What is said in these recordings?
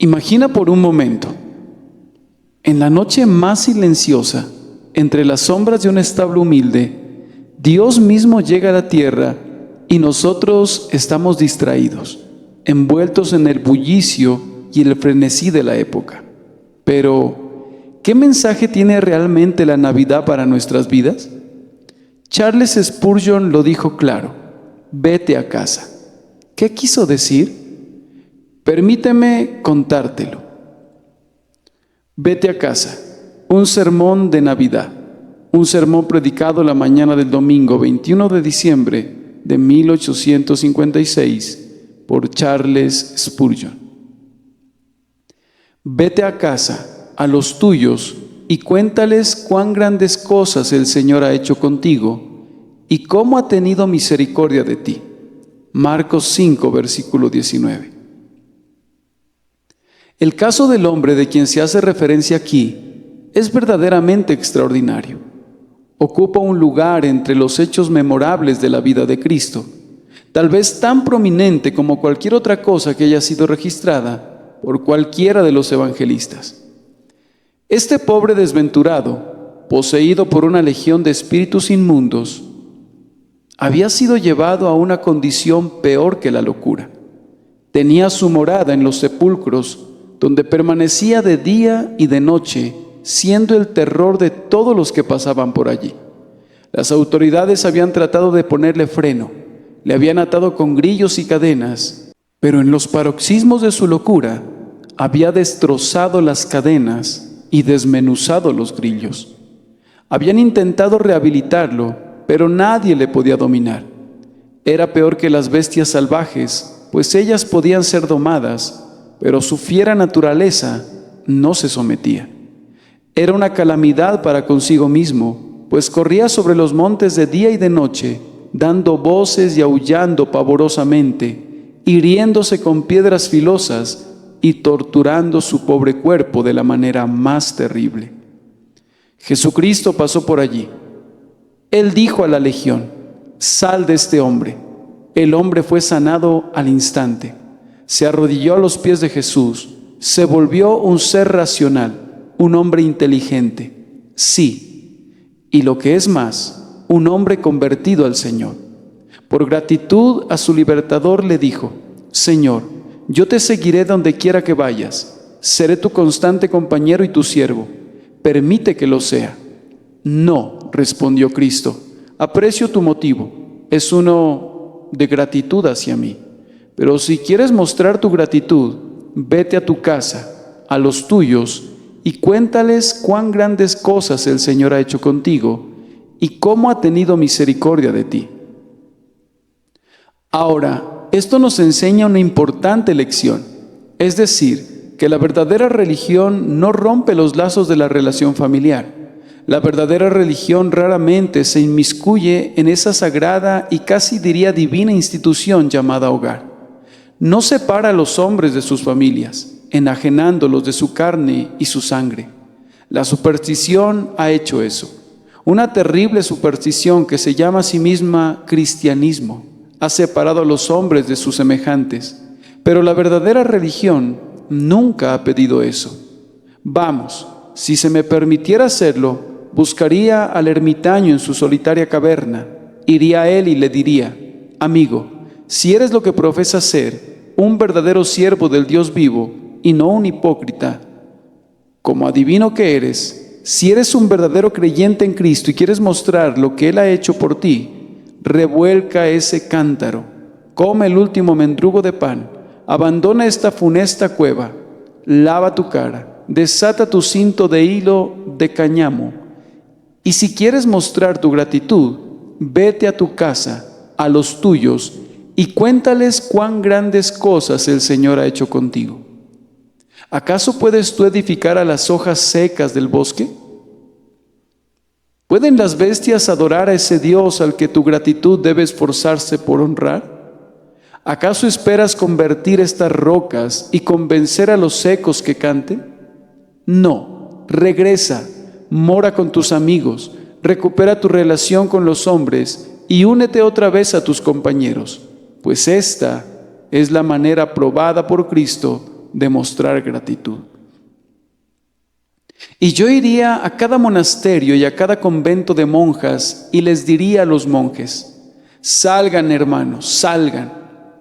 Imagina por un momento, en la noche más silenciosa, entre las sombras de un establo humilde, Dios mismo llega a la tierra y nosotros estamos distraídos, envueltos en el bullicio y el frenesí de la época. Pero, ¿qué mensaje tiene realmente la Navidad para nuestras vidas? Charles Spurgeon lo dijo claro: vete a casa. ¿Qué quiso decir? Permíteme contártelo. Vete a casa, un sermón de Navidad, un sermón predicado la mañana del domingo 21 de diciembre de 1856 por Charles Spurgeon. Vete a casa, a los tuyos, y cuéntales cuán grandes cosas el Señor ha hecho contigo y cómo ha tenido misericordia de ti. Marcos 5, versículo 19. El caso del hombre de quien se hace referencia aquí es verdaderamente extraordinario. Ocupa un lugar entre los hechos memorables de la vida de Cristo, tal vez tan prominente como cualquier otra cosa que haya sido registrada por cualquiera de los evangelistas. Este pobre desventurado, poseído por una legión de espíritus inmundos, había sido llevado a una condición peor que la locura. Tenía su morada en los sepulcros, donde permanecía de día y de noche, siendo el terror de todos los que pasaban por allí. Las autoridades habían tratado de ponerle freno, le habían atado con grillos y cadenas, pero en los paroxismos de su locura había destrozado las cadenas y desmenuzado los grillos. Habían intentado rehabilitarlo, pero nadie le podía dominar. Era peor que las bestias salvajes, pues ellas podían ser domadas, pero su fiera naturaleza no se sometía. Era una calamidad para consigo mismo, pues corría sobre los montes de día y de noche, dando voces y aullando pavorosamente, hiriéndose con piedras filosas y torturando su pobre cuerpo de la manera más terrible. Jesucristo pasó por allí. Él dijo a la legión: sal de este hombre. El hombre fue sanado al instante. Se arrodilló a los pies de Jesús, se volvió un ser racional, un hombre inteligente, sí, y lo que es más, un hombre convertido al Señor. Por gratitud a su libertador le dijo: Señor, yo te seguiré donde quiera que vayas, seré tu constante compañero y tu siervo, permite que lo sea. No, respondió Cristo, aprecio tu motivo, es uno de gratitud hacia mí. Pero si quieres mostrar tu gratitud, vete a tu casa, a los tuyos, y cuéntales cuán grandes cosas el Señor ha hecho contigo y cómo ha tenido misericordia de ti. Ahora, esto nos enseña una importante lección, es decir, que la verdadera religión no rompe los lazos de la relación familiar. La verdadera religión raramente se inmiscuye en esa sagrada y casi diría divina institución llamada hogar. No separa a los hombres de sus familias, enajenándolos de su carne y su sangre. La superstición ha hecho eso. Una terrible superstición que se llama a sí misma cristianismo ha separado a los hombres de sus semejantes. Pero la verdadera religión nunca ha pedido eso. Vamos, si se me permitiera hacerlo, buscaría al ermitaño en su solitaria caverna, iría a él y le diría: amigo, si eres lo que profesas ser, un verdadero siervo del Dios vivo y no un hipócrita, como adivino que eres, si eres un verdadero creyente en Cristo y quieres mostrar lo que Él ha hecho por ti, revuelca ese cántaro, come el último mendrugo de pan, abandona esta funesta cueva, lava tu cara, desata tu cinto de hilo de cáñamo, y si quieres mostrar tu gratitud, vete a tu casa, a los tuyos, y cuéntales cuán grandes cosas el Señor ha hecho contigo. ¿Acaso puedes tú edificar a las hojas secas del bosque? ¿Pueden las bestias adorar a ese Dios al que tu gratitud debe esforzarse por honrar? ¿Acaso esperas convertir estas rocas y convencer a los secos que canten? No, regresa, mora con tus amigos, recupera tu relación con los hombres y únete otra vez a tus compañeros, pues esta es la manera probada por Cristo demostrar gratitud. Y yo iría a cada monasterio y a cada convento de monjas y les diría a los monjes: salgan, hermanos, salgan.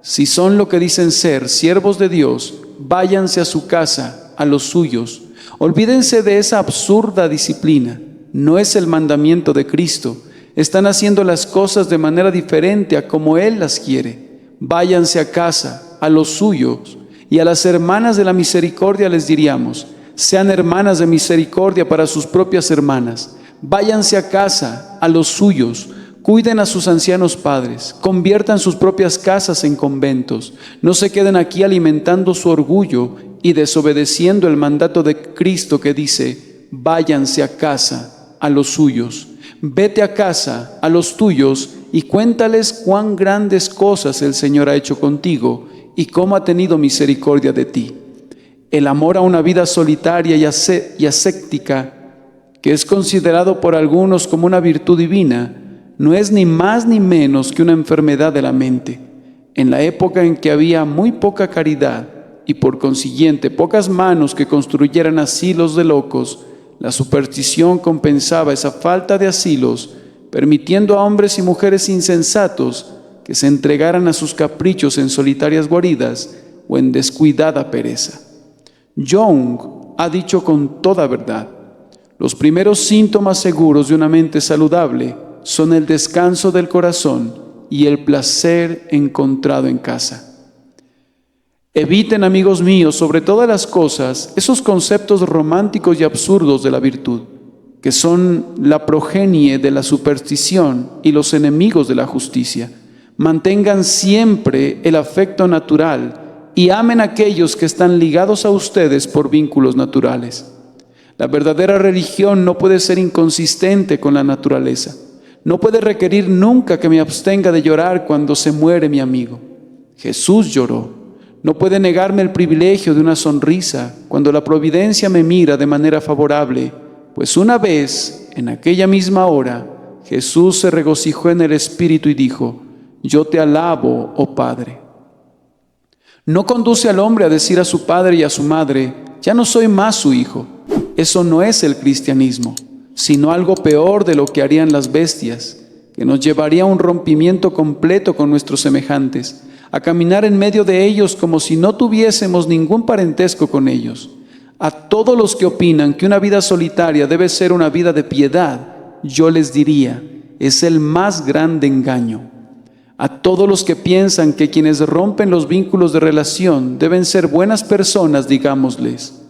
Si son lo que dicen ser, siervos de Dios, váyanse a su casa, a los suyos. Olvídense de esa absurda disciplina. No es el mandamiento de Cristo. Están haciendo las cosas de manera diferente a como Él las quiere. Váyanse a casa, a los suyos. Y a las hermanas de la misericordia les diríamos: sean hermanas de misericordia para sus propias hermanas. Váyanse a casa, a los suyos. Cuiden a sus ancianos padres. Conviertan sus propias casas en conventos. No se queden aquí alimentando su orgullo y desobedeciendo el mandato de Cristo que dice: váyanse a casa, a los suyos. Vete a casa, a los tuyos, y cuéntales cuán grandes cosas el Señor ha hecho contigo y cómo ha tenido misericordia de ti. El amor a una vida solitaria y ascética, que es considerado por algunos como una virtud divina, no es ni más ni menos que una enfermedad de la mente. En la época en que había muy poca caridad y por consiguiente pocas manos que construyeran asilos de locos, la superstición compensaba esa falta de asilos, permitiendo a hombres y mujeres insensatos que se entregaran a sus caprichos en solitarias guaridas o en descuidada pereza. Jung ha dicho con toda verdad: los primeros síntomas seguros de una mente saludable son el descanso del corazón y el placer encontrado en casa. Eviten, amigos míos, sobre todas las cosas, esos conceptos románticos y absurdos de la virtud, que son la progenie de la superstición y los enemigos de la justicia. Mantengan siempre el afecto natural y amen a aquellos que están ligados a ustedes por vínculos naturales. La verdadera religión no puede ser inconsistente con la naturaleza. No puede requerir nunca que me abstenga de llorar cuando se muere mi amigo. Jesús lloró. No puede negarme el privilegio de una sonrisa cuando la providencia me mira de manera favorable, pues una vez, en aquella misma hora, Jesús se regocijó en el Espíritu y dijo: yo te alabo, oh Padre. No conduce al hombre a decir a su padre y a su madre: ya no soy más su hijo. Eso no es el cristianismo, sino algo peor de lo que harían las bestias, que nos llevaría a un rompimiento completo con nuestros semejantes, a caminar en medio de ellos como si no tuviésemos ningún parentesco con ellos. A todos los que opinan que una vida solitaria debe ser una vida de piedad, yo les diría: es el más grande engaño. A todos los que piensan que quienes rompen los vínculos de relación deben ser buenas personas, digámosles: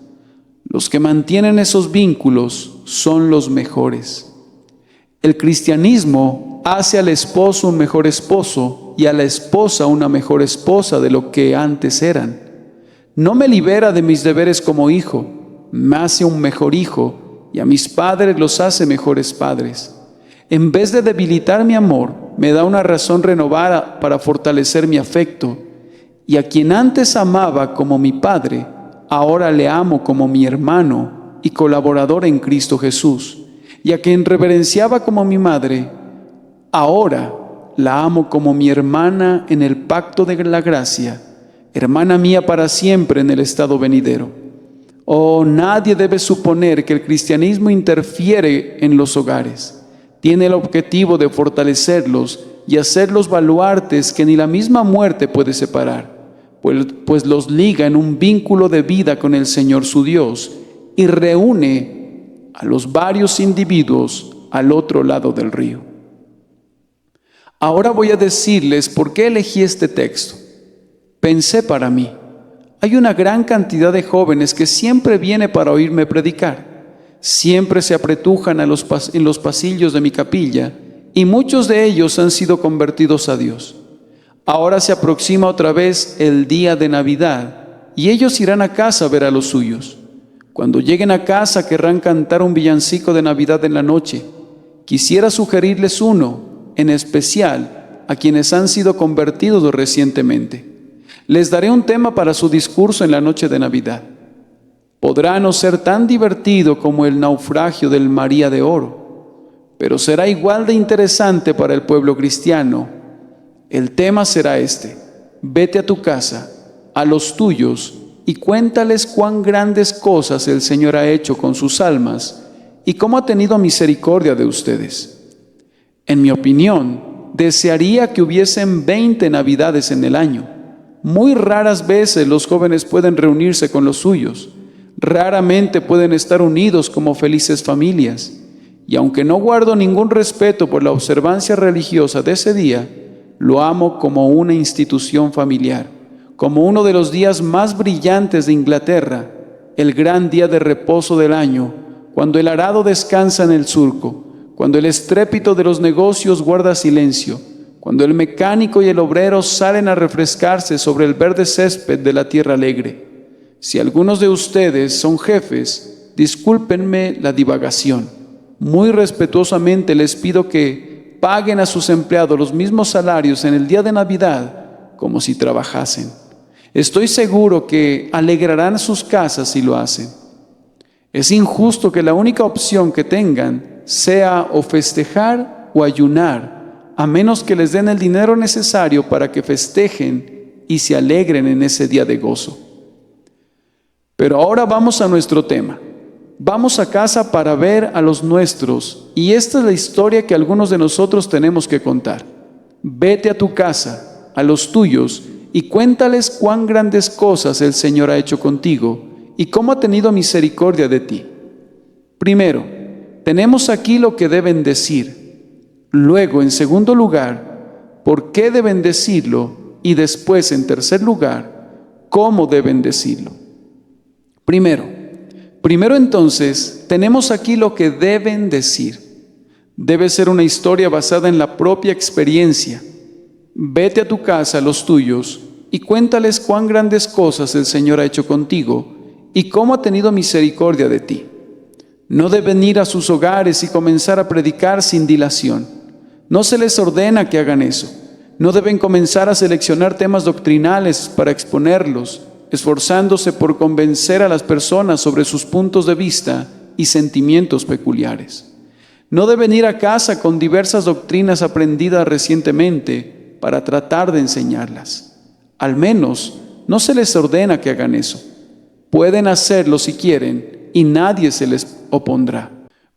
los que mantienen esos vínculos son los mejores. El cristianismo hace al esposo un mejor esposo y a la esposa una mejor esposa de lo que antes eran. No me libera de mis deberes como hijo, me hace un mejor hijo, y a mis padres los hace mejores padres. En vez de debilitar mi amor, me da una razón renovada para fortalecer mi afecto, y a quien antes amaba como mi padre, ahora le amo como mi hermano y colaborador en Cristo Jesús. Y a quien reverenciaba como mi madre, ahora la amo como mi hermana en el pacto de la gracia, hermana mía para siempre en el estado venidero. Oh, nadie debe suponer que el cristianismo interfiere en los hogares. Tiene el objetivo de fortalecerlos y hacerlos baluartes que ni la misma muerte puede separar, pues los liga en un vínculo de vida con el Señor su Dios y reúne a los varios individuos al otro lado del río. Ahora voy a decirles por qué elegí este texto. Pensé para mí: hay una gran cantidad de jóvenes que siempre viene para oírme predicar. Siempre se apretujan en los pasillos de mi capilla y muchos de ellos han sido convertidos a Dios. Ahora se aproxima otra vez el día de Navidad y ellos irán a casa a ver a los suyos. Cuando lleguen a casa querrán cantar un villancico de Navidad en la noche. Quisiera sugerirles uno, en especial a quienes han sido convertidos recientemente. Les daré un tema para su discurso en la noche de Navidad. Podrá no ser tan divertido como el naufragio del María de Oro, pero será igual de interesante para el pueblo cristiano. El tema será este: vete a tu casa, a los tuyos, y cuéntales cuán grandes cosas el Señor ha hecho con sus almas y cómo ha tenido misericordia de ustedes. En mi opinión, desearía que hubiesen 20 Navidades en el año. Muy raras veces los jóvenes pueden reunirse con los suyos. Raramente pueden estar unidos como felices familias. Y aunque no guardo ningún respeto por la observancia religiosa de ese día, lo amo como una institución familiar, como uno de los días más brillantes de Inglaterra, el gran día de reposo del año, cuando el arado descansa en el surco, cuando el estrépito de los negocios guarda silencio, cuando el mecánico y el obrero salen a refrescarse sobre el verde césped de la tierra alegre. Si algunos de ustedes son jefes, discúlpenme la divagación. Muy respetuosamente les pido que paguen a sus empleados los mismos salarios en el día de Navidad como si trabajasen. Estoy seguro que alegrarán sus casas si lo hacen. Es injusto que la única opción que tengan sea o festejar o ayunar, a menos que les den el dinero necesario para que festejen y se alegren en ese día de gozo. Pero ahora vamos a nuestro tema. Vamos a casa para ver a los nuestros, y esta es la historia que algunos de nosotros tenemos que contar. Vete a tu casa, a los tuyos, y cuéntales cuán grandes cosas el Señor ha hecho contigo y cómo ha tenido misericordia de ti. Primero, tenemos aquí lo que deben decir. Luego, en segundo lugar, por qué deben decirlo, y después, en tercer lugar, cómo deben decirlo. Primero entonces, tenemos aquí lo que deben decir. Debe ser una historia basada en la propia experiencia. Vete a tu casa, a los tuyos, y cuéntales cuán grandes cosas el Señor ha hecho contigo y cómo ha tenido misericordia de ti. No deben ir a sus hogares y comenzar a predicar sin dilación. No se les ordena que hagan eso. No deben comenzar a seleccionar temas doctrinales para exponerlos, esforzándose por convencer a las personas sobre sus puntos de vista y sentimientos peculiares. No deben ir a casa con diversas doctrinas aprendidas recientemente para tratar de enseñarlas. Al menos, no se les ordena que hagan eso. Pueden hacerlo si quieren y nadie se les opondrá.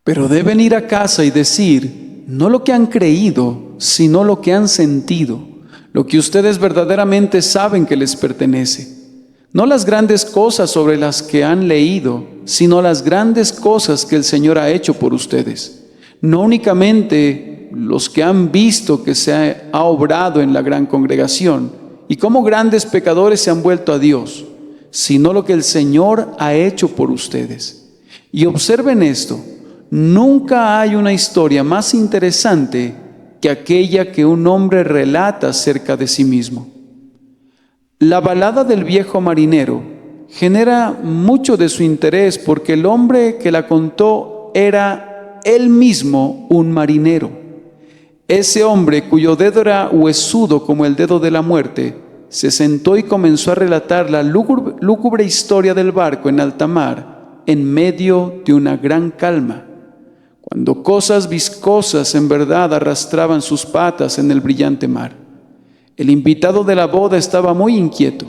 Pero deben ir a casa y decir, no lo que han creído, sino lo que han sentido, lo que ustedes verdaderamente saben que les pertenece. No las grandes cosas sobre las que han leído, sino las grandes cosas que el Señor ha hecho por ustedes. No únicamente los que han visto que se ha obrado en la gran congregación y cómo grandes pecadores se han vuelto a Dios, sino lo que el Señor ha hecho por ustedes. Y observen esto, nunca hay una historia más interesante que aquella que un hombre relata acerca de sí mismo. La balada del viejo marinero genera mucho de su interés porque el hombre que la contó era él mismo un marinero. Ese hombre, cuyo dedo era huesudo como el dedo de la muerte, se sentó y comenzó a relatar la lúgubre historia del barco en alta mar, en medio de una gran calma, cuando cosas viscosas en verdad arrastraban sus patas en el brillante mar. El invitado de la boda estaba muy inquieto,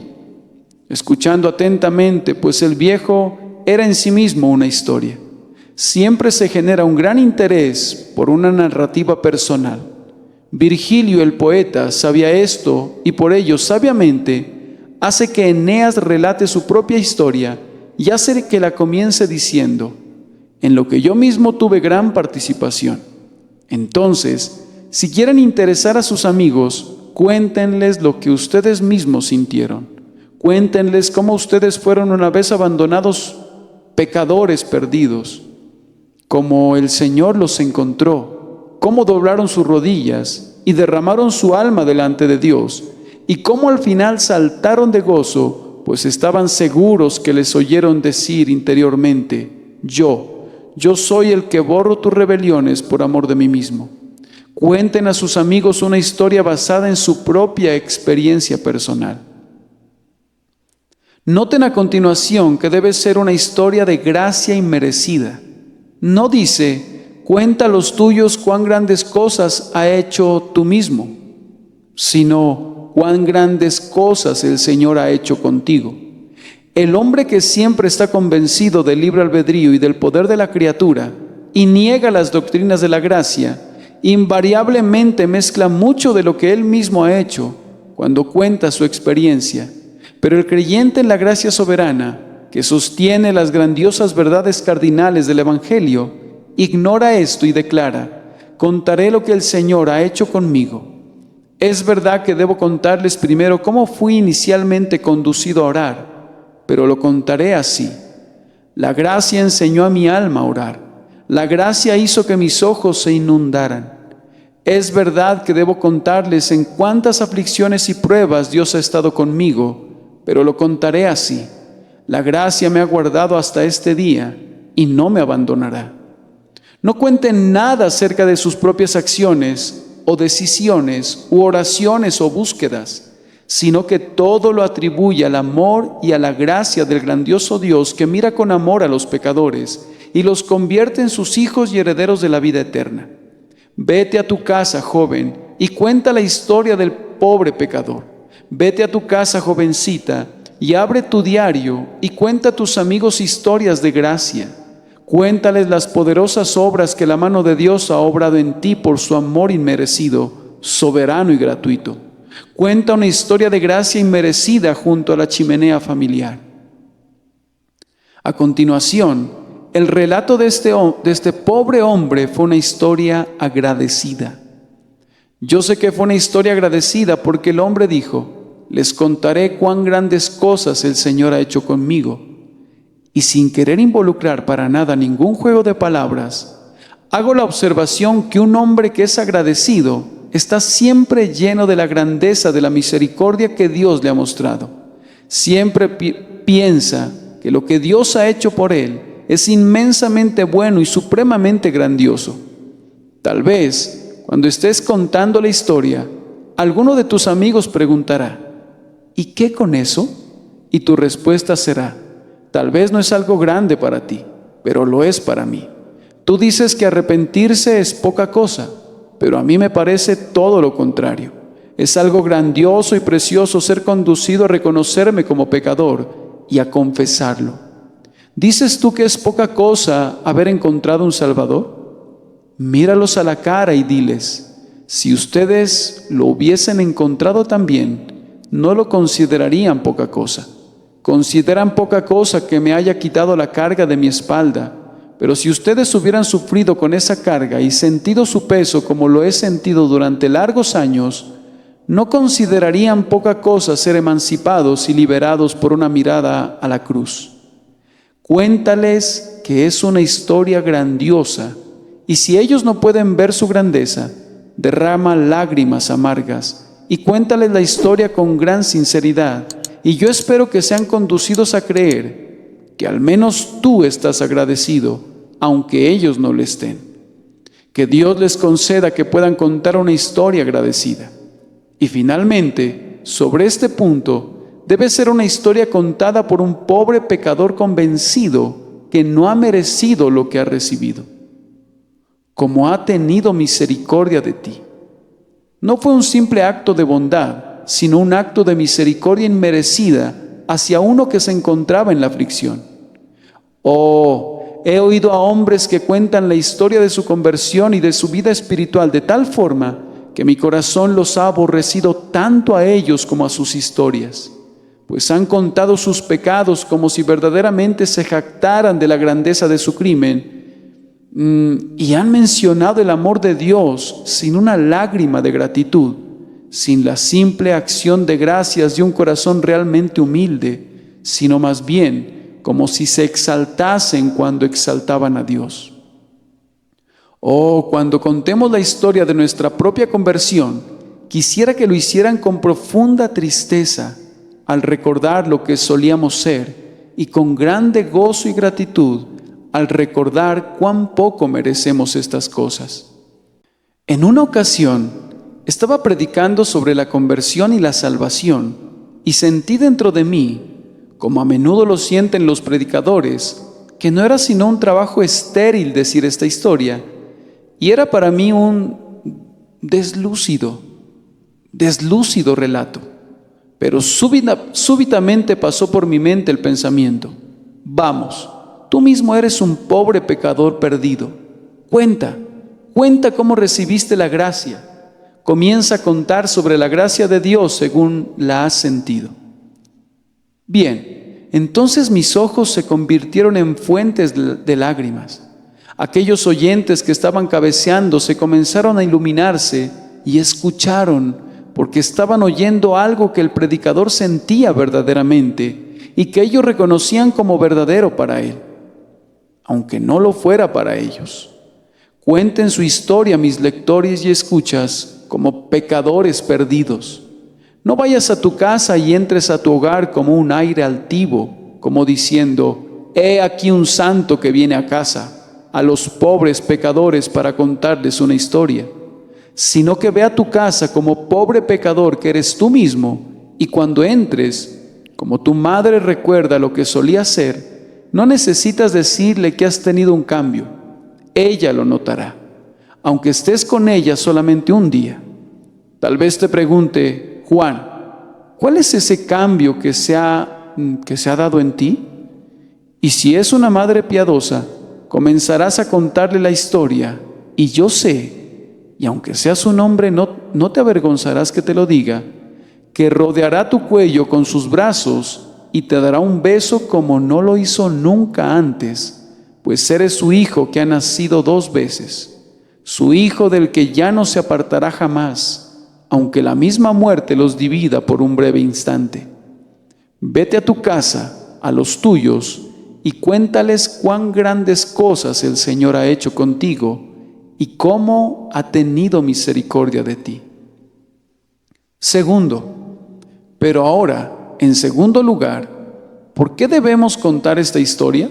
escuchando atentamente, pues el viejo era en sí mismo una historia. Siempre se genera un gran interés por una narrativa personal. Virgilio el poeta sabía esto y por ello sabiamente hace que Eneas relate su propia historia y hace que la comience diciendo, en lo que yo mismo tuve gran participación. Entonces, si quieren interesar a sus amigos, cuéntenles lo que ustedes mismos sintieron. Cuéntenles cómo ustedes fueron una vez abandonados pecadores perdidos, cómo el Señor los encontró, cómo doblaron sus rodillas y derramaron su alma delante de Dios, y cómo al final saltaron de gozo, pues estaban seguros que les oyeron decir interiormente, yo soy el que borro tus rebeliones por amor de mí mismo. Cuenten a sus amigos una historia basada en su propia experiencia personal. Noten a continuación que debe ser una historia de gracia inmerecida. No dice, cuenta a los tuyos cuán grandes cosas ha hecho tú mismo, sino cuán grandes cosas el Señor ha hecho contigo. El hombre que siempre está convencido del libre albedrío y del poder de la criatura y niega las doctrinas de la gracia, invariablemente mezcla mucho de lo que él mismo ha hecho cuando cuenta su experiencia. Pero el creyente en la gracia soberana, que sostiene las grandiosas verdades cardinales del Evangelio, ignora esto y declara: contaré lo que el Señor ha hecho conmigo. Es verdad que debo contarles primero cómo fui inicialmente conducido a orar, pero lo contaré así. La gracia enseñó a mi alma a orar. La gracia hizo que mis ojos se inundaran. Es verdad que debo contarles en cuántas aflicciones y pruebas Dios ha estado conmigo, pero lo contaré así. La gracia me ha guardado hasta este día y no me abandonará. No cuenten nada acerca de sus propias acciones o decisiones u oraciones o búsquedas, sino que todo lo atribuye al amor y a la gracia del grandioso Dios que mira con amor a los pecadores y los convierte en sus hijos y herederos de la vida eterna. Vete a tu casa, joven, y cuenta la historia del pobre pecador. Vete a tu casa, jovencita, y abre tu diario y cuenta a tus amigos historias de gracia. Cuéntales las poderosas obras que la mano de Dios ha obrado en ti por su amor inmerecido, soberano y gratuito. Cuenta una historia de gracia inmerecida junto a la chimenea familiar. A continuación, el relato de este pobre hombre fue una historia agradecida. Yo sé que fue una historia agradecida porque el hombre dijo: les contaré cuán grandes cosas el Señor ha hecho conmigo. Y sin querer involucrar para nada ningún juego de palabras, hago la observación que un hombre que es agradecido está siempre lleno de la grandeza de la misericordia que Dios le ha mostrado. Siempre piensa que lo que Dios ha hecho por él es inmensamente bueno y supremamente grandioso. Tal vez, cuando estés contando la historia, alguno de tus amigos preguntará: ¿y qué con eso? Y tu respuesta será: tal vez no es algo grande para ti, pero lo es para mí. Tú dices que arrepentirse es poca cosa, pero a mí me parece todo lo contrario. Es algo grandioso y precioso ser conducido a reconocerme como pecador y a confesarlo. ¿Dices tú que es poca cosa haber encontrado un Salvador? Míralos a la cara y diles: si ustedes lo hubiesen encontrado también, no lo considerarían poca cosa. Consideran poca cosa que me haya quitado la carga de mi espalda, pero si ustedes hubieran sufrido con esa carga y sentido su peso como lo he sentido durante largos años, no considerarían poca cosa ser emancipados y liberados por una mirada a la cruz. Cuéntales que es una historia grandiosa, y si ellos no pueden ver su grandeza, derrama lágrimas amargas y cuéntales la historia con gran sinceridad. Y yo espero que sean conducidos a creer que al menos tú estás agradecido, aunque ellos no lo estén. Que Dios les conceda que puedan contar una historia agradecida. Y finalmente, sobre este punto, debe ser una historia contada por un pobre pecador convencido que no ha merecido lo que ha recibido. Como ha tenido misericordia de ti. No fue un simple acto de bondad, sino un acto de misericordia inmerecida hacia uno que se encontraba en la aflicción. Oh, he oído a hombres que cuentan la historia de su conversión y de su vida espiritual de tal forma que mi corazón los ha aborrecido tanto a ellos como a sus historias, pues han contado sus pecados como si verdaderamente se jactaran de la grandeza de su crimen, y han mencionado el amor de Dios sin una lágrima de gratitud, sin la simple acción de gracias de un corazón realmente humilde, sino más bien como si se exaltasen cuando exaltaban a Dios. Oh, cuando contemos la historia de nuestra propia conversión, quisiera que lo hicieran con profunda tristeza al recordar lo que solíamos ser y con grande gozo y gratitud al recordar cuán poco merecemos estas cosas. En una ocasión, estaba predicando sobre la conversión y la salvación y sentí dentro de mí, como a menudo lo sienten los predicadores, que no era sino un trabajo estéril decir esta historia, y era para mí un deslúcido relato. Pero súbitamente pasó por mi mente el pensamiento: vamos, tú mismo eres un pobre pecador perdido. Cuenta cómo recibiste la gracia. Comienza a contar sobre la gracia de Dios según la has sentido. Bien, entonces mis ojos se convirtieron en fuentes de lágrimas. Aquellos oyentes que estaban cabeceando se comenzaron a iluminarse y escucharon, porque estaban oyendo algo que el predicador sentía verdaderamente y que ellos reconocían como verdadero para él, aunque no lo fuera para ellos. Cuenten su historia, mis lectores y escuchas, como pecadores perdidos. No vayas a tu casa y entres a tu hogar como un aire altivo, como diciendo: he aquí un santo que viene a casa, a los pobres pecadores para contarles una historia. Sino que ve a tu casa como pobre pecador que eres tú mismo, y cuando entres, como tu madre recuerda lo que solía ser, no necesitas decirle que has tenido un cambio. Ella lo notará, aunque estés con ella solamente un día. Tal vez te pregunte: Juan, ¿cuál es ese cambio que se ha dado en ti? Y si es una madre piadosa, comenzarás a contarle la historia, y yo sé, y aunque seas un hombre, no te avergonzarás que te lo diga, que rodeará tu cuello con sus brazos y te dará un beso como no lo hizo nunca antes, pues eres su hijo que ha nacido 2 veces, su hijo del que ya no se apartará jamás, aunque la misma muerte los divida por un breve instante. Vete a tu casa, a los tuyos, y cuéntales cuán grandes cosas el Señor ha hecho contigo y cómo ha tenido misericordia de ti. Segundo, pero ahora, en segundo lugar, ¿por qué debemos contar esta historia?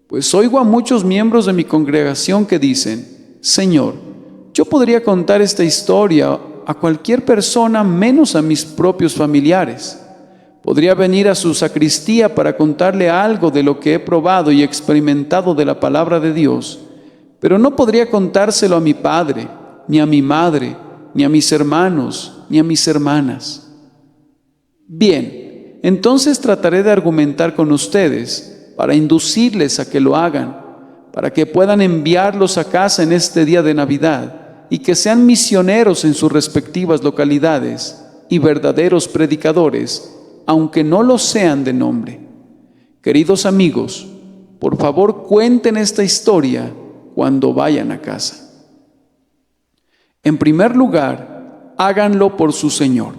Pues oigo a muchos miembros de mi congregación que dicen: Señor, yo podría contar esta historia a cualquier persona menos a mis propios familiares. Podría venir a su sacristía para contarle algo de lo que he probado y experimentado de la palabra de Dios, pero no podría contárselo a mi padre, ni a mi madre, ni a mis hermanos, ni a mis hermanas. Bien, entonces trataré de argumentar con ustedes para inducirles a que lo hagan, para que puedan enviarlos a casa en este día de Navidad y que sean misioneros en sus respectivas localidades y verdaderos predicadores, aunque no lo sean de nombre. Queridos amigos, por favor cuenten esta historia cuando vayan a casa. En primer lugar, háganlo por su Señor.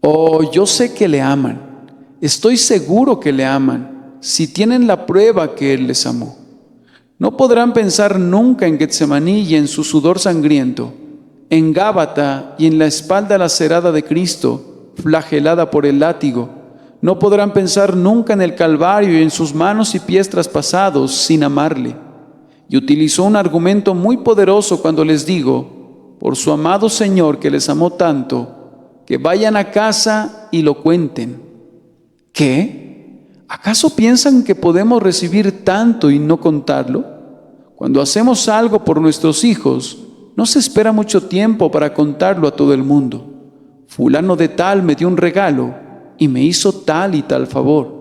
Oh, yo sé que le aman, estoy seguro que le aman, si tienen la prueba que Él les amó. No podrán pensar nunca en Getsemaní y en su sudor sangriento, en Gábata y en la espalda lacerada de Cristo, flagelada por el látigo. No podrán pensar nunca en el Calvario y en sus manos y pies traspasados sin amarle. Y utilizó un argumento muy poderoso cuando les digo: por su amado Señor que les amó tanto, que vayan a casa y lo cuenten. ¿Qué? ¿Acaso piensan que podemos recibir tanto y no contarlo? Cuando hacemos algo por nuestros hijos, no se espera mucho tiempo para contarlo a todo el mundo. Fulano de tal me dio un regalo y me hizo tal y tal favor.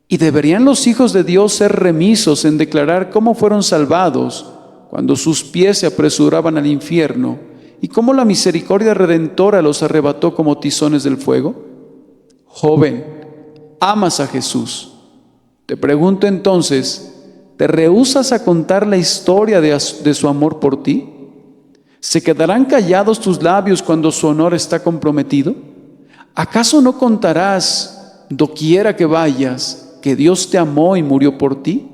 ¿Y deberían los hijos de Dios ser remisos en declarar cómo fueron salvados cuando sus pies se apresuraban al infierno y cómo la misericordia redentora los arrebató como tizones del fuego? Joven, ¿amas a Jesús? Te pregunto entonces, ¿te rehúsas a contar la historia de su amor por ti? ¿Se quedarán callados tus labios cuando su honor está comprometido? ¿Acaso no contarás, doquiera que vayas, que Dios te amó y murió por ti?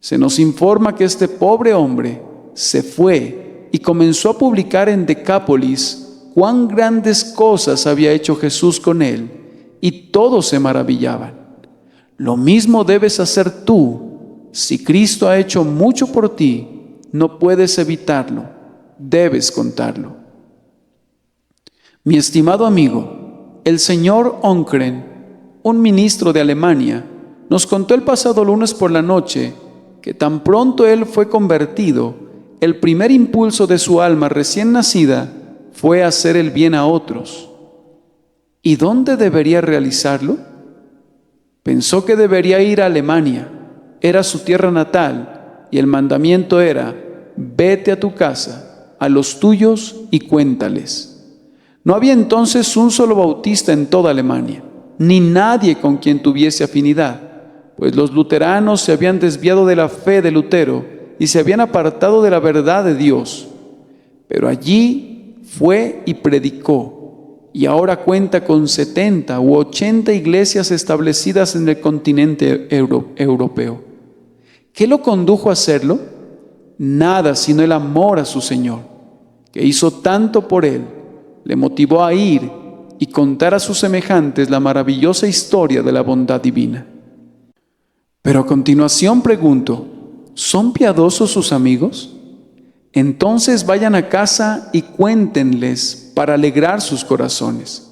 Se nos informa que este pobre hombre se fue y comenzó a publicar en Decápolis cuán grandes cosas había hecho Jesús con él, y todos se maravillaban. Lo mismo debes hacer tú. Si Cristo ha hecho mucho por ti, no puedes evitarlo, debes contarlo. Mi estimado amigo, el señor Onkren, un ministro de Alemania, nos contó el pasado lunes por la noche que tan pronto él fue convertido, el primer impulso de su alma recién nacida fue hacer el bien a otros. ¿Y dónde debería realizarlo? Pensó que debería ir a Alemania. Era su tierra natal y el mandamiento era: vete a tu casa, a los tuyos y cuéntales. No había entonces un solo bautista en toda Alemania, ni nadie con quien tuviese afinidad, pues los luteranos se habían desviado de la fe de Lutero y se habían apartado de la verdad de Dios. Pero allí fue y predicó, y ahora cuenta con 70 u 80 iglesias establecidas en el continente europeo. ¿Qué lo condujo a hacerlo? Nada sino el amor a su Señor, que hizo tanto por él. Le motivó a ir y contar a sus semejantes la maravillosa historia de la bondad divina. Pero a continuación pregunto: ¿son piadosos sus amigos? Entonces vayan a casa y cuéntenles para alegrar sus corazones.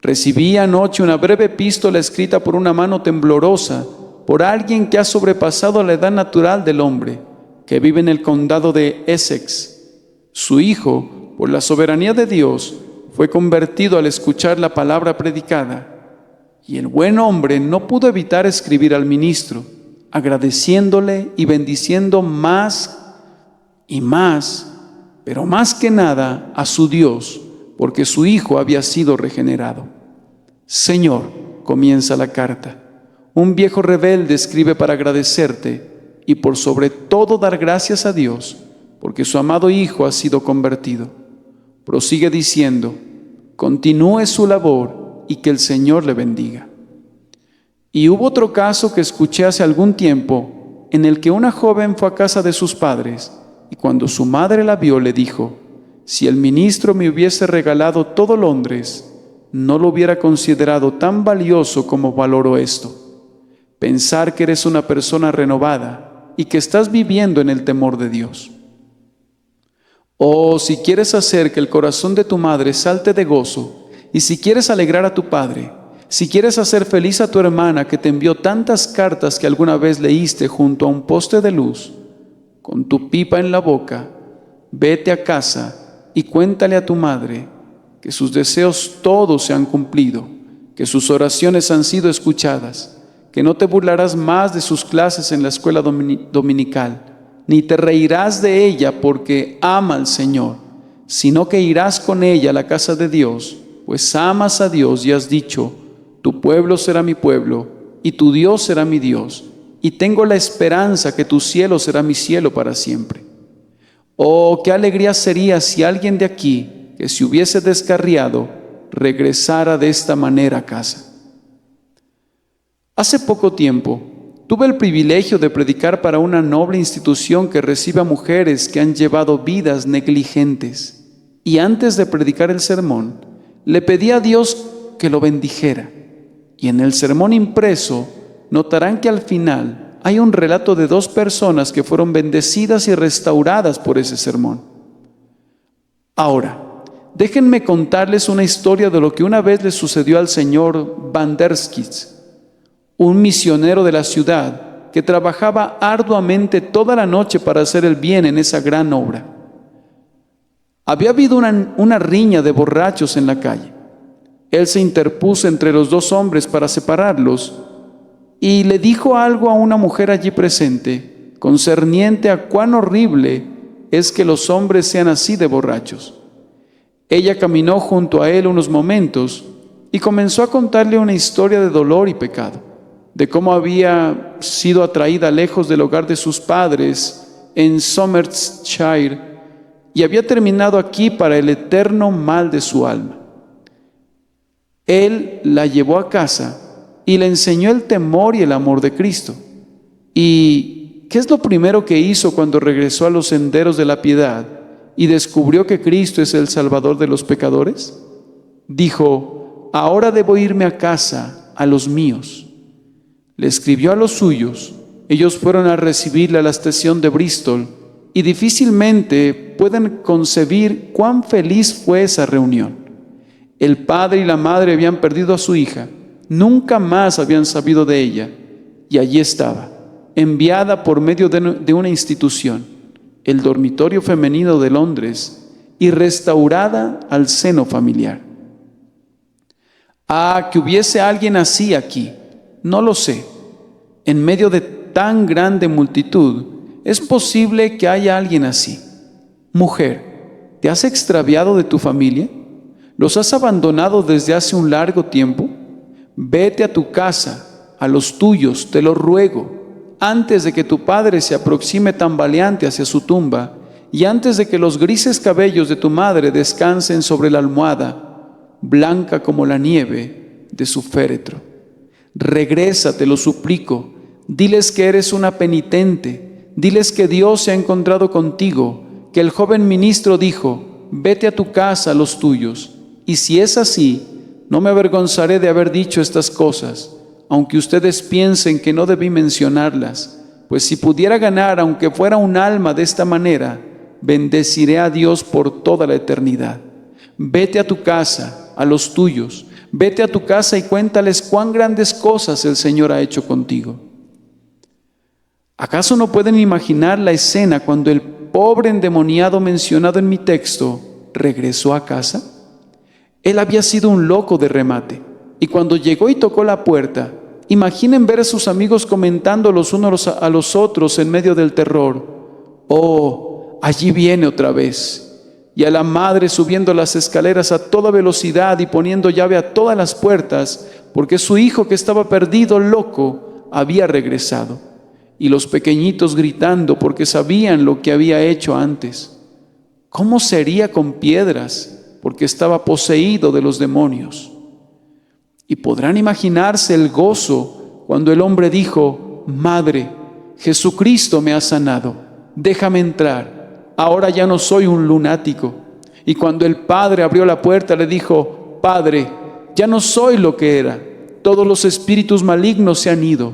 Recibí anoche una breve epístola escrita por una mano temblorosa, por alguien que ha sobrepasado la edad natural del hombre, que vive en el condado de Essex. Su hijo, por la soberanía de Dios, fue convertido al escuchar la palabra predicada, y el buen hombre no pudo evitar escribir al ministro, agradeciéndole y bendiciendo más y más, pero más que nada a su Dios, porque su hijo había sido regenerado. Señor, comienza la carta, un viejo rebelde escribe para agradecerte y por sobre todo dar gracias a Dios, porque su amado hijo ha sido convertido. Prosigue diciendo: continúe su labor y que el Señor le bendiga. Y hubo otro caso que escuché hace algún tiempo, en el que una joven fue a casa de sus padres, y cuando su madre la vio le dijo: si el ministro me hubiese regalado todo Londres, no lo hubiera considerado tan valioso como valoro esto. Pensar que eres una persona renovada y que estás viviendo en el temor de Dios. Oh, si quieres hacer que el corazón de tu madre salte de gozo, y si quieres alegrar a tu padre, si quieres hacer feliz a tu hermana que te envió tantas cartas que alguna vez leíste junto a un poste de luz, con tu pipa en la boca, vete a casa y cuéntale a tu madre que sus deseos todos se han cumplido, que sus oraciones han sido escuchadas, que no te burlarás más de sus clases en la escuela dominical, ni te reirás de ella porque ama al Señor, sino que irás con ella a la casa de Dios, pues amas a Dios y has dicho: tu pueblo será mi pueblo y tu Dios será mi Dios, y tengo la esperanza que tu cielo será mi cielo para siempre. Oh, qué alegría sería si alguien de aquí, que se hubiese descarriado, regresara de esta manera a casa. Hace poco tiempo tuve el privilegio de predicar para una noble institución que recibe a mujeres que han llevado vidas negligentes, y antes de predicar el sermón, le pedí a Dios que lo bendijera, y en el sermón impreso notarán que al final hay un relato de 2 personas que fueron bendecidas y restauradas por ese sermón. Ahora, déjenme contarles una historia de lo que una vez le sucedió al señor Van der Skits, un misionero de la ciudad que trabajaba arduamente toda la noche para hacer el bien en esa gran obra. Había habido una riña de borrachos en la calle. Él se interpuso entre los 2 hombres para separarlos y le dijo algo a una mujer allí presente, concerniente a cuán horrible es que los hombres sean así de borrachos. Ella caminó junto a él unos momentos y comenzó a contarle una historia de dolor y pecado, de cómo había sido atraída lejos del hogar de sus padres en Somersetshire y había terminado aquí para el eterno mal de su alma. Él la llevó a casa y le enseñó el temor y el amor de Cristo. ¿Y qué es lo primero que hizo cuando regresó a los senderos de la piedad y descubrió que Cristo es el Salvador de los pecadores? Dijo: ahora debo irme a casa, a los míos. Le escribió a los suyos. Ellos fueron a recibirle a la estación de Bristol y difícilmente pueden concebir cuán feliz fue esa reunión. El padre y la madre habían perdido a su hija, nunca más habían sabido de ella, y allí estaba, enviada por medio de una institución, el dormitorio femenino de Londres, y restaurada al seno familiar. Ah, que hubiese alguien así aquí. No lo sé. En medio de tan grande multitud, es posible que haya alguien así. Mujer, ¿te has extraviado de tu familia? ¿Los has abandonado desde hace un largo tiempo? Vete a tu casa, a los tuyos, te lo ruego, antes de que tu padre se aproxime tambaleante hacia su tumba y antes de que los grises cabellos de tu madre descansen sobre la almohada, blanca como la nieve de su féretro. Regresa, te lo suplico, diles que eres una penitente, diles que Dios se ha encontrado contigo, que el joven ministro dijo, vete a tu casa, a los tuyos. Y si es así, no me avergonzaré de haber dicho estas cosas, aunque ustedes piensen que no debí mencionarlas, pues si pudiera ganar, aunque fuera un alma de esta manera, bendeciré a Dios por toda la eternidad. Vete a tu casa, a los tuyos, vete a tu casa y cuéntales cuán grandes cosas el Señor ha hecho contigo. ¿Acaso no pueden imaginar la escena cuando el pobre endemoniado mencionado en mi texto regresó a casa? Él había sido un loco de remate, y cuando llegó y tocó la puerta, imaginen ver a sus amigos comentando los unos a los otros en medio del terror: «Oh, allí viene otra vez», y a la madre subiendo las escaleras a toda velocidad y poniendo llave a todas las puertas, porque su hijo que estaba perdido, loco, había regresado, y los pequeñitos gritando porque sabían lo que había hecho antes. ¿Cómo sería con piedras? Porque estaba poseído de los demonios. Y podrán imaginarse el gozo cuando el hombre dijo: «Madre, Jesucristo me ha sanado, déjame entrar, ahora ya no soy un lunático». Y cuando el padre abrió la puerta le dijo: «Padre, ya no soy lo que era, todos los espíritus malignos se han ido,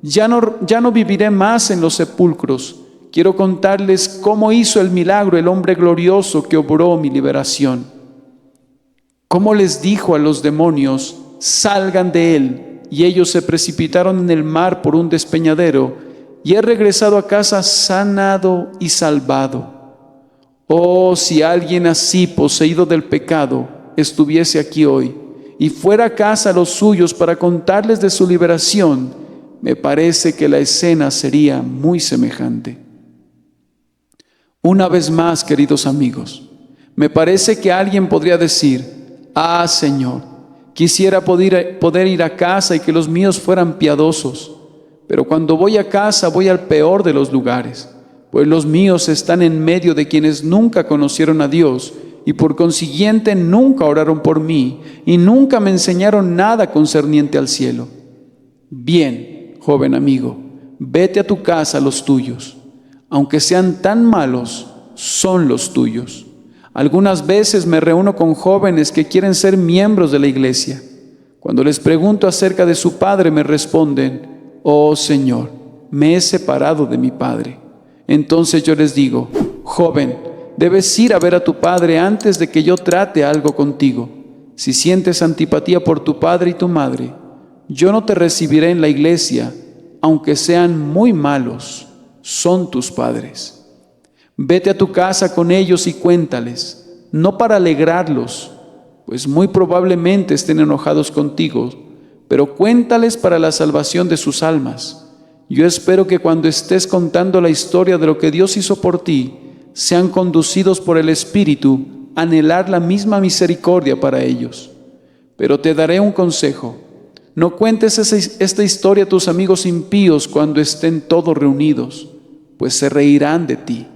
ya no viviré más en los sepulcros. Quiero contarles cómo hizo el milagro el hombre glorioso que obró mi liberación. Cómo les dijo a los demonios: salgan de él, y ellos se precipitaron en el mar por un despeñadero, y he regresado a casa sanado y salvado. Oh, si alguien así, poseído del pecado, estuviese aquí hoy, y fuera a casa a los suyos para contarles de su liberación, me parece que la escena sería muy semejante». Una vez más, queridos amigos, me parece que alguien podría decir: «Ah, Señor, quisiera poder ir a casa y que los míos fueran piadosos, pero cuando voy a casa voy al peor de los lugares, pues los míos están en medio de quienes nunca conocieron a Dios y por consiguiente nunca oraron por mí y nunca me enseñaron nada concerniente al cielo». Bien, joven amigo, vete a tu casa, los tuyos. Aunque sean tan malos, son los tuyos. Algunas veces me reúno con jóvenes que quieren ser miembros de la iglesia. Cuando les pregunto acerca de su padre, me responden: «Oh Señor, me he separado de mi padre». Entonces yo les digo: «Joven, debes ir a ver a tu padre antes de que yo trate algo contigo. Si sientes antipatía por tu padre y tu madre, yo no te recibiré en la iglesia, aunque sean muy malos, son tus padres. Vete a tu casa con ellos y cuéntales, no para alegrarlos, pues muy probablemente estén enojados contigo, pero cuéntales para la salvación de sus almas. Yo espero que cuando estés contando la historia de lo que Dios hizo por ti, sean conducidos por el Espíritu a anhelar la misma misericordia para ellos. Pero te daré un consejo: no cuentes esta historia a tus amigos impíos cuando estén todos reunidos, pues se reirán de ti.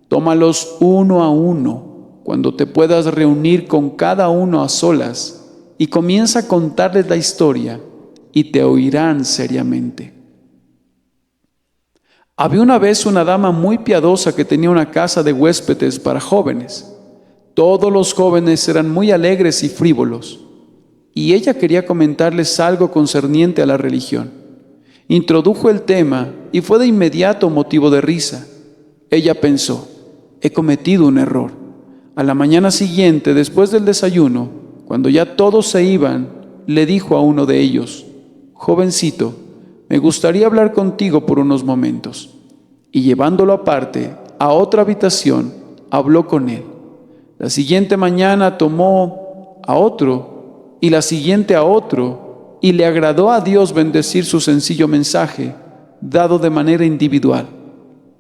Tómalos uno a uno, cuando te puedas reunir con cada uno a solas, y comienza a contarles la historia, y te oirán seriamente. Había una vez una dama muy piadosa que tenía una casa de huéspedes para jóvenes. Todos los jóvenes eran muy alegres y frívolos, y ella quería comentarles algo concerniente a la religión. Introdujo el tema y fue de inmediato motivo de risa. Ella pensó: «He cometido un error». A la mañana siguiente, después del desayuno, cuando ya todos se iban, le dijo a uno de ellos: «Jovencito, me gustaría hablar contigo por unos momentos». Y llevándolo aparte, a otra habitación, habló con él. La siguiente mañana tomó a otro y la siguiente a otro, y le agradó a Dios bendecir su sencillo mensaje, dado de manera individual.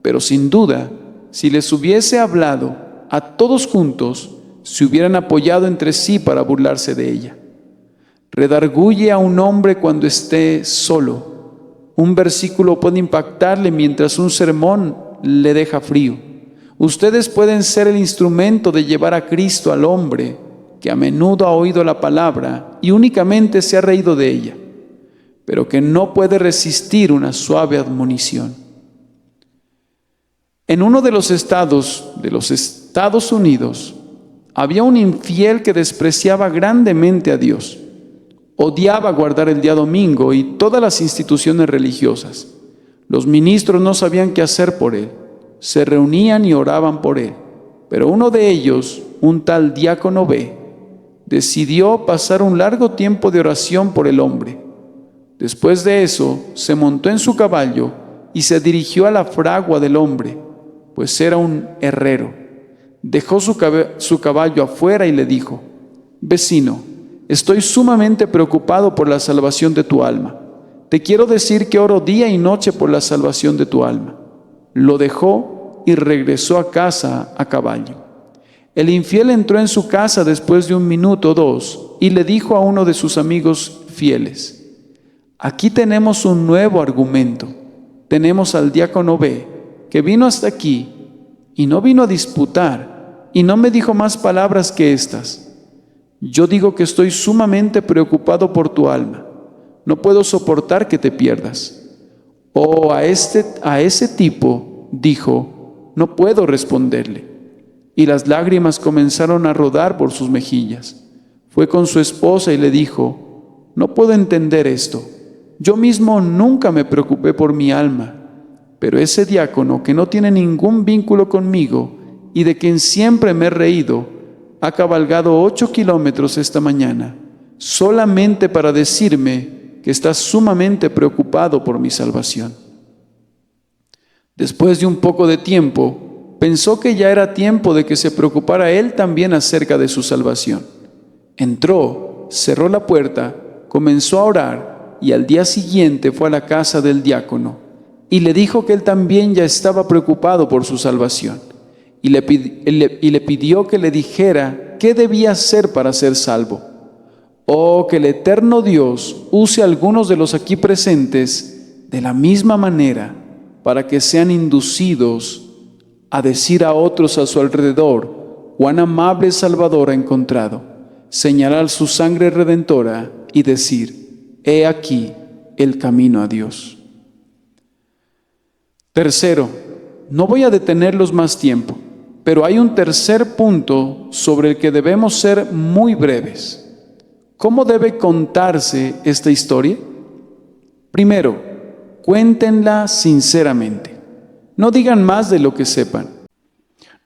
Pero sin duda, si les hubiese hablado a todos juntos, se hubieran apoyado entre sí para burlarse de ella. Redarguye a un hombre cuando esté solo. Un versículo puede impactarle mientras un sermón le deja frío. Ustedes pueden ser el instrumento de llevar a Cristo al hombre que a menudo ha oído la palabra y únicamente se ha reído de ella, pero que no puede resistir una suave admonición. En uno de los estados de los Estados Unidos había un infiel que despreciaba grandemente a Dios. Odiaba guardar el día domingo y todas las instituciones religiosas. Los ministros no sabían qué hacer por él. Se reunían y oraban por él. Pero uno de ellos, un tal diácono B, decidió pasar un largo tiempo de oración por el hombre. Después de eso, se montó en su caballo y se dirigió a la fragua del hombre, pues era un herrero. Dejó su caballo afuera y le dijo: «Vecino, estoy sumamente preocupado por la salvación de tu alma. Te quiero decir que oro día y noche por la salvación de tu alma». Lo dejó y regresó a casa a caballo. El infiel entró en su casa después de 1 minuto o 2 y le dijo a uno de sus amigos fieles: «Aquí tenemos un nuevo argumento. Tenemos al diácono B, que vino hasta aquí y no vino a disputar y no me dijo más palabras que estas. Yo digo que estoy sumamente preocupado por tu alma. No puedo soportar que te pierdas». A ese tipo dijo: «No puedo responderle». Y las lágrimas comenzaron a rodar por sus mejillas. Fue con su esposa y le dijo: «No puedo entender esto. Yo mismo nunca me preocupé por mi alma, pero ese diácono que no tiene ningún vínculo conmigo y de quien siempre me he reído, ha cabalgado 8 kilómetros esta mañana, solamente para decirme que está sumamente preocupado por mi salvación». Después de un poco de tiempo, pensó que ya era tiempo de que se preocupara él también acerca de su salvación. Entró, cerró la puerta, comenzó a orar y al día siguiente fue a la casa del diácono y le dijo que él también ya estaba preocupado por su salvación y le pidió que le dijera qué debía hacer para ser salvo. Que el eterno Dios use a algunos de los aquí presentes de la misma manera para que sean inducidos a decir a otros a su alrededor cuán amable Salvador ha encontrado, señalar su sangre redentora y decir: «He aquí el camino a Dios». Tercero, no voy a detenerlos más tiempo, pero hay un tercer punto sobre el que debemos ser muy breves. ¿Cómo debe contarse esta historia? Primero, cuéntenla sinceramente. No digan más de lo que sepan.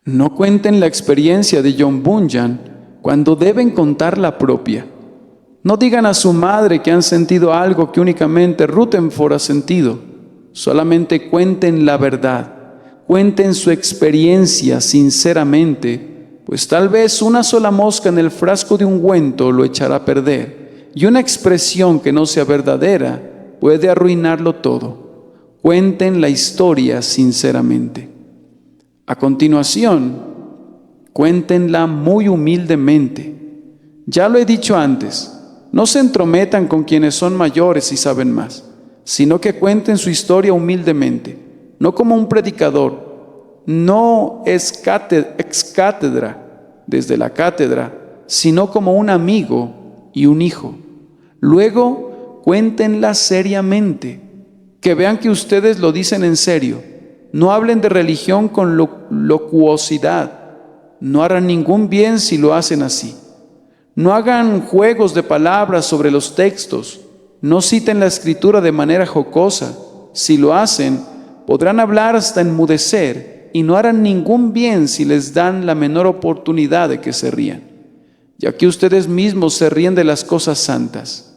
No cuenten la experiencia de John Bunyan cuando deben contar la propia. No digan a su madre que han sentido algo que únicamente Rutherford ha sentido. Solamente cuenten la verdad. Cuenten su experiencia sinceramente, pues tal vez una sola mosca en el frasco de ungüento lo echará a perder, y una expresión que no sea verdadera puede arruinarlo todo. Cuenten la historia sinceramente. A continuación, cuéntenla muy humildemente. Ya lo he dicho antes, no se entrometan con quienes son mayores y saben más, sino que cuenten su historia humildemente, no como un predicador, no ex cátedra, desde la cátedra, sino como un amigo y un hijo. Luego, cuéntenla seriamente, que vean que ustedes lo dicen en serio. No hablen de religión con locuosidad. No harán ningún bien si lo hacen así. No hagan juegos de palabras sobre los textos. No citen la escritura de manera jocosa. Si lo hacen, podrán hablar hasta enmudecer y no harán ningún bien si les dan la menor oportunidad de que se rían, ya que ustedes mismos se ríen de las cosas santas.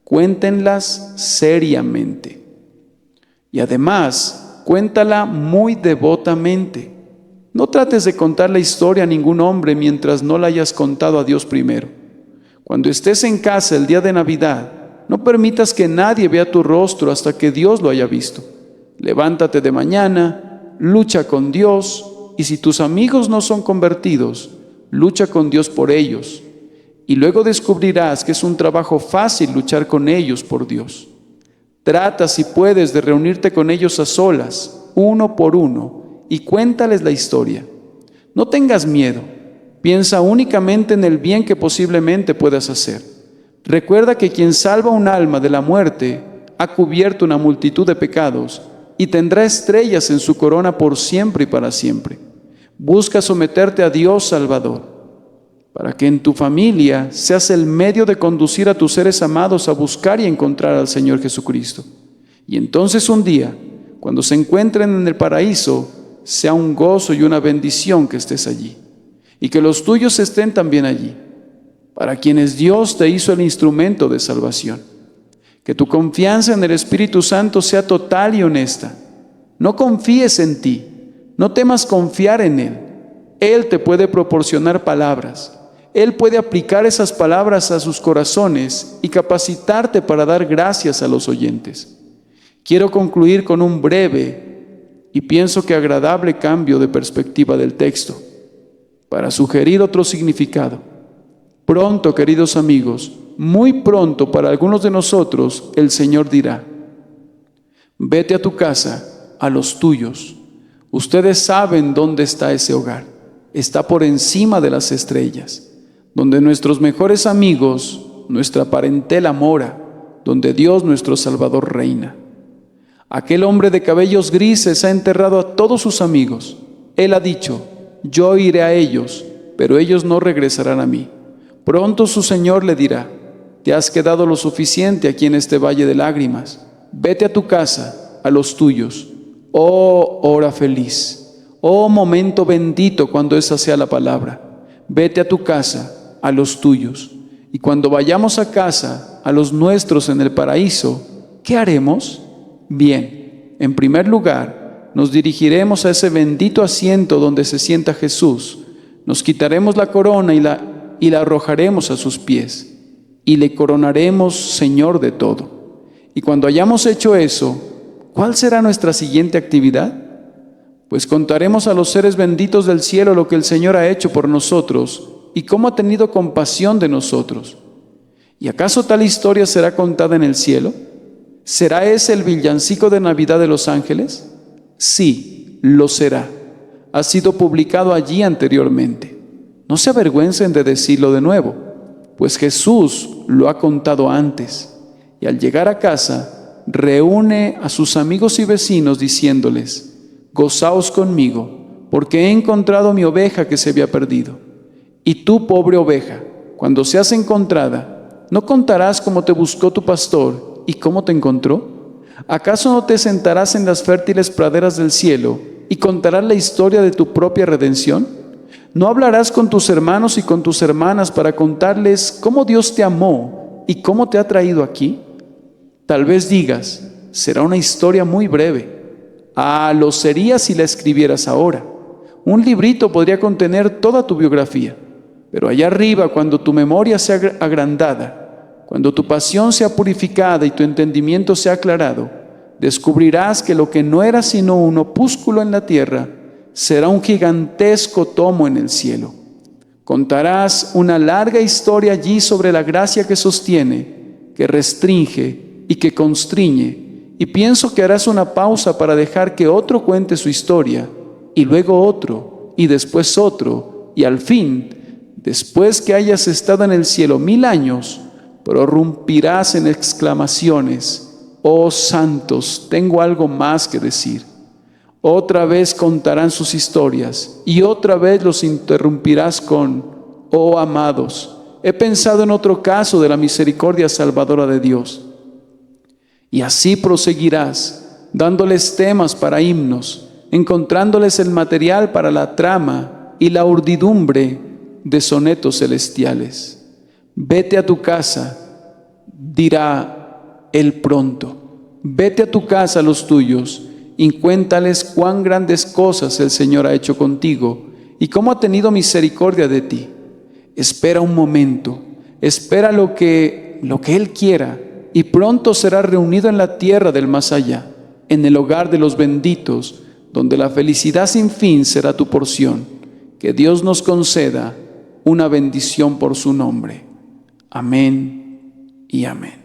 Cuéntenlas seriamente. Y además, cuéntala muy devotamente. No trates de contar la historia a ningún hombre mientras no la hayas contado a Dios primero. Cuando estés en casa el día de Navidad, no permitas que nadie vea tu rostro hasta que Dios lo haya visto. Levántate de mañana, lucha con Dios, y si tus amigos no son convertidos, lucha con Dios por ellos. Y luego descubrirás que es un trabajo fácil luchar con ellos por Dios. Trata, si puedes, de reunirte con ellos a solas, uno por uno, y cuéntales la historia. No tengas miedo, piensa únicamente en el bien que posiblemente puedas hacer. Recuerda que quien salva un alma de la muerte ha cubierto una multitud de pecados y tendrá estrellas en su corona por siempre y para siempre. Busca someterte a Dios Salvador, para que en tu familia seas el medio de conducir a tus seres amados a buscar y encontrar al Señor Jesucristo. Y entonces un día, cuando se encuentren en el paraíso, sea un gozo y una bendición que estés allí, y que los tuyos estén también allí, para quienes Dios te hizo el instrumento de salvación. Que tu confianza en el Espíritu Santo sea total y honesta. No confíes en ti, no temas confiar en Él. Él te puede proporcionar palabras. Él puede aplicar esas palabras a sus corazones y capacitarte para dar gracias a los oyentes. Quiero concluir con un breve y pienso que agradable cambio de perspectiva del texto, para sugerir otro significado. Pronto, queridos amigos, muy pronto para algunos de nosotros, el Señor dirá: vete a tu casa, a los tuyos. Ustedes saben dónde está ese hogar. Está por encima de las estrellas, donde nuestros mejores amigos, nuestra parentela mora, donde Dios nuestro Salvador reina. Aquel hombre de cabellos grises ha enterrado a todos sus amigos. Él ha dicho: yo iré a ellos, pero ellos no regresarán a mí. Pronto su Señor le dirá: te has quedado lo suficiente aquí en este valle de lágrimas. Vete a tu casa, a los tuyos. Oh hora feliz, oh momento bendito cuando esa sea la palabra. Vete a tu casa, a los tuyos. Y cuando vayamos a casa, a los nuestros en el paraíso, ¿qué haremos? Bien, en primer lugar, nos dirigiremos a ese bendito asiento donde se sienta Jesús. Nos quitaremos la corona y la arrojaremos a sus pies, y le coronaremos Señor de todo. Y cuando hayamos hecho eso, ¿cuál será nuestra siguiente actividad? Pues contaremos a los seres benditos del cielo lo que el Señor ha hecho por nosotros y cómo ha tenido compasión de nosotros. ¿Y acaso tal historia será contada en el cielo? ¿Será ese el villancico de Navidad de los ángeles? Sí, lo será. Ha sido publicado allí anteriormente. No se avergüencen de decirlo de nuevo, pues Jesús lo ha contado antes. Y al llegar a casa, reúne a sus amigos y vecinos diciéndoles: gozaos conmigo, porque he encontrado mi oveja que se había perdido. Y tú, pobre oveja, cuando seas encontrada, ¿no contarás cómo te buscó tu pastor y cómo te encontró? ¿Acaso no te sentarás en las fértiles praderas del cielo y contarás la historia de tu propia redención? ¿No hablarás con tus hermanos y con tus hermanas para contarles cómo Dios te amó y cómo te ha traído aquí? Tal vez digas: será una historia muy breve. Ah, lo sería si la escribieras ahora. Un librito podría contener toda tu biografía. Pero allá arriba, cuando tu memoria sea agrandada, cuando tu pasión sea purificada y tu entendimiento sea aclarado, descubrirás que lo que no era sino un opúsculo en la tierra será un gigantesco tomo en el cielo. Contarás una larga historia allí sobre la gracia que sostiene, que restringe y que constriñe, y pienso que harás una pausa para dejar que otro cuente su historia, y luego otro, y después otro, y al fin, después que hayas estado en el cielo 1000 años, prorrumpirás en exclamaciones: oh santos, tengo algo más que decir. Otra vez contarán sus historias y otra vez los interrumpirás con: oh amados, he pensado en otro caso de la misericordia salvadora de Dios. Y así proseguirás, dándoles temas para himnos, encontrándoles el material para la trama y la urdidumbre de sonetos celestiales. Vete a tu casa, dirá Él pronto. Vete a tu casa a los tuyos y cuéntales cuán grandes cosas el Señor ha hecho contigo y cómo ha tenido misericordia de ti. Espera un momento, Espera lo que Él quiera y pronto serás reunido en la tierra del más allá, en el hogar de los benditos, donde la felicidad sin fin será tu porción. Que Dios nos conceda una bendición por su nombre. Amén y amén.